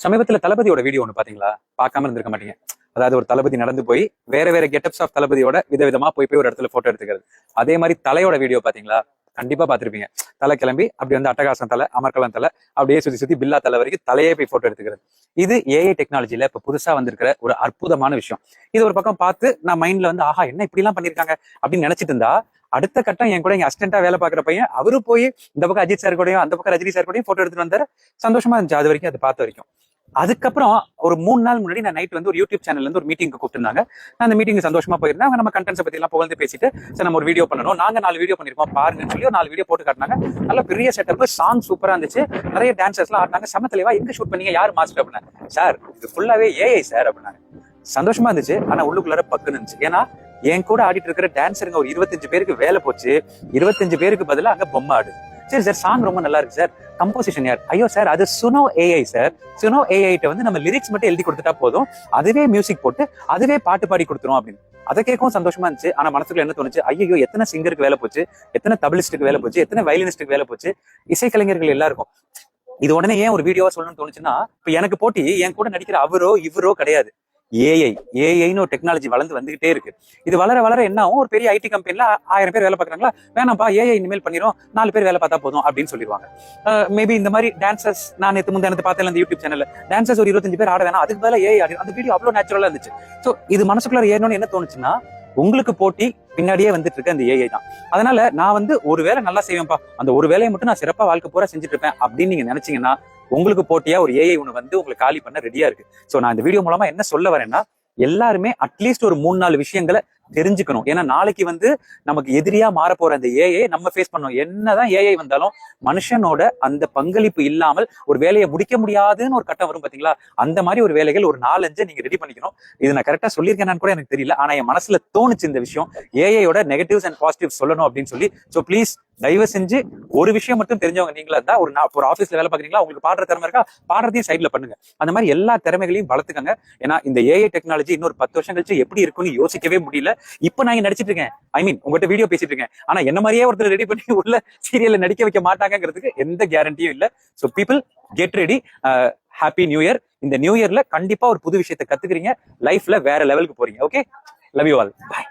சமீபத்துல தளபதியோட வீடியோ ஒண்ணு பாத்தீங்களா? பார்க்காம இருந்திருக்க மாட்டீங்க. அதாவது ஒரு தளபதி நடந்து போய் வேற வேற கெட்டப்ஸ் ஆஃப் தளபதியோட விதவிதமா போய் ஒரு இடத்துல போட்டோ எடுத்துக்கிறது. அதே மாதிரி தலையோட வீடியோ பாத்தீங்களா? கண்டிப்பா பாத்திருப்பீங்க. தலை கிளம்பி அப்படி வந்து அட்டகாசம் தலை, அமர்கலம் தலை, அப்படியே சுத்தி சுத்தி பில்லா தலை வரைக்கும் தலையே போய் போட்டோ எடுத்துக்கிறது. இது ஏஐ டெக்னாலஜில இப்ப புதுசா வந்திருக்கிற ஒரு அற்புதமான விஷயம். இது ஒரு பக்கம் பார்த்து நான் மைண்ட்ல வந்து ஆஹா என்ன இப்படி எல்லாம் பண்ணிருக்காங்க அப்படின்னு நினைச்சிட்டு இருந்தா, அடுத்த கட்டம் என் கூட இங்க அசிஸ்டன்டா வேலை பாக்குற பையன் அவரு போய் இந்த பக்கம் அஜித் சார் கூடயும் அந்த பக்கம் ரஜினி சார் கூடயும் போட்டோ எடுத்துட்டு வந்தாரு. சந்தோஷமா இருந்துச்சு அது வரைக்கும், அது பார்த்த வரைக்கும். அதுக்கப்புறம் ஒரு 3 நாள் முன்னாடி நான் நைட் வந்து ஒரு யூடியூப் சேனல்ல இருந்து ஒரு மீட்டிங்க்கு கூப்பிட்டுருந்தாங்க. நான் அந்த மீட்டிங் சந்தோஷமா போயிருந்தேன். அவங்க நம்ம கண்டென்ட்ஸ் பத்தி எல்லாம் புகழ்ந்து பேசிட்டு சரி நம்ம ஒரு வீடியோ பண்ணணும், நாங்க 4 வீடியோ பண்ணிருக்கோம் பாருங்கன்னு சொல்லி ஒரு 4 வீடியோ போட்டு காட்டினாங்க. நல்ல பெரிய செட்டப், சாங் சூப்பரா இருந்துச்சு, நிறைய டான்சர்ஸ் எல்லாம் ஆடினாங்க. செம தெளிவா எங்க ஷூட் பண்ணீங்க, யார் மாஸ்டர் அப்படின்னா, சார் இது ஃபுல்லாவே ஏஐ சார் அப்படின்னாங்க. சந்தோஷமா இருந்துச்சு. ஆனா உள்ளுக்குள்ளார பக்குன்னு இருந்துச்சு. ஏன்னா என் கூட ஆடிட்டு இருக்கிற டான்ஸருங்க ஒரு 25 பேருக்கு வேலை போச்சு. 25 பேருக்கு பதிலா அங்க பொம்மை ஆடு. சரி சார் சாங் ரொம்ப நல்லா இருக்கு சார், கம்போசிஷன் யார்? ஐயோ சார் அது சுனோ ஏஐ சார். சுனோ ஏஐட்ட வந்து நம்ம லிரிக்ஸ் மட்டும் எழுதி கொடுத்துட்டா போதும், அதுவே மியூசிக் போட்டு அதுவே பாட்டு பாடி கொடுத்துரும் அப்படின்னு. அதை கேட்கவும் சந்தோஷமா இருந்துச்சு. ஆனா மனசுக்குள்ள என்ன தோணுச்சு, ஐயோ எத்தனை சிங்கருக்கு வேலை போச்சு, எத்தனை தபிலிஸ்டுக்கு வேலை போச்சு, எத்தனை வயலினிஸ்டுக்கு வேலை போச்சு, இசைக்கலைஞர்கள் எல்லாருக்கும். இது உடனே ஏன் ஒரு வீடியோவா சொல்லணும்னு தோணுச்சுன்னா, இப்ப எனக்கு போட்டி என் கூட நடிக்கிற அவரோ இவரோ கிடையாது, ஏஐன்னு ஒரு டெக்னாலஜி வளர்ந்து வந்துகிட்டே இருக்கு. இது வளர வளர என்ன ஆகும், ஒரு பெரிய ஐடி கம்பெனில 1000 பேர் வேலை பார்க்கறாங்களா, வேணாம்ப்பா ஏஐ இனிமேல் பண்ணிரும், 4 பேர் வேலை பார்த்தா போதும் அப்படின்னு சொல்லிடுவாங்க. மேபி இந்த மாதிரி டான்சர்ஸ் நான் நேற்று முந்தானத்து பார்த்தேன் அந்த யூடியூப் சேனல்ல, டான்சர்ஸ் ஒரு 25 பேர் ஆட வேணாம், அதுக்கு பதிலா ஏஐ ஆடி, அந்த வீடியோ அவ்வளவு நேச்சுரலா இருந்துச்சு. ஸோ இது மனசுக்குள்ள ஏறணும்னு என்ன தோணுச்சுன்னா, உங்களுக்கு போட்டி பின்னாடியே வந்துட்டு இருக்க அந்த ஏஐ தான். அதனால நான் வந்து ஒரு வேலை நல்லா செய்வேன்ப்பா, அந்த ஒரு வேலையை மட்டும் நான் சிறப்பா வாழ்க்கை பூரா செஞ்சுட்டு இருப்பேன் அப்படின்னு நீங்க நினைச்சீங்கன்னா, உங்களுக்கு போட்டியா ஒரு ஏஐ ஒண்ணு வந்து உங்களுக்கு காலி பண்ண ரெடியா இருக்கு. சோ நான் இந்த வீடியோ மூலமா என்ன சொல்ல வரேன்னா, எல்லாருமே அட்லீஸ்ட் ஒரு 3-4 விஷயங்களை தெரிஞ்சுக்கணும். ஏன்னா நாளைக்கு வந்து நமக்கு எதிரியா மாற போற அந்த ஏஐ நம்ம ஃபேஸ் பண்ணணும். என்னதான் ஏஐ வந்தாலும் மனுஷனோட அந்த பங்களிப்பு இல்லாமல் ஒரு வேலையை முடிக்க முடியாதுன்னு ஒரு கட்டம் வரும் பாத்தீங்களா, அந்த மாதிரி ஒரு வேலைகள் ஒரு 4-5 நீங்க ரெடி பண்ணிக்கணும். இது நான் கரெக்டா சொல்லியிருக்கேன்னு கூட எனக்கு தெரியல, ஆனா என் மனசுல தோணுச்சு இந்த விஷயம், ஏஐயோட நெகட்டிவ்ஸ் அண்ட் பாசிட்டிவ்ஸ் சொல்லணும் அப்படின்னு சொல்லி. சோ ப்ளீஸ் தயவு செஞ்சு ஒரு விஷயம் மட்டும் தெரிஞ்சவங்க நீங்களா இருந்தா, ஒரு ஆஃபீஸ்ல வேலை பாக்குறீங்களா, உங்களுக்கு பாடுற திறமை இருக்கா, பாடுறதையும் சைட்ல பண்ணுங்க. அந்த மாதிரி எல்லா திறமைகளையும் வளர்த்துக்கங்க. ஏன்னா இந்த ஏஐ டெக்னாலஜி இன்னொரு 10 வருஷம் கழிச்சு எப்படி இருக்குன்னு யோசிக்கவே முடியல. இப்ப நான் இங்க நடிச்சிட்டு இருக்கேன், ஐ மீன் உங்ககிட்ட வீடியோ பேசிட்டு இருக்கேன், ஆனா என்ன மாதிரியே ஒருத்தர் ரெடி பண்ணி உள்ள சீரியல்ல நடிக்க வைக்க மாட்டாங்கிறதுக்கு எந்த கேரண்டியும் இல்ல. So people get ready. Happy new year. இந்த நியூ இயர்ல கண்டிப்பா ஒரு புது விஷயத்தை கத்துக்கிறீங்க, லைஃப்ல வேற லெவலுக்கு போறீங்க. Okay, love you all, by.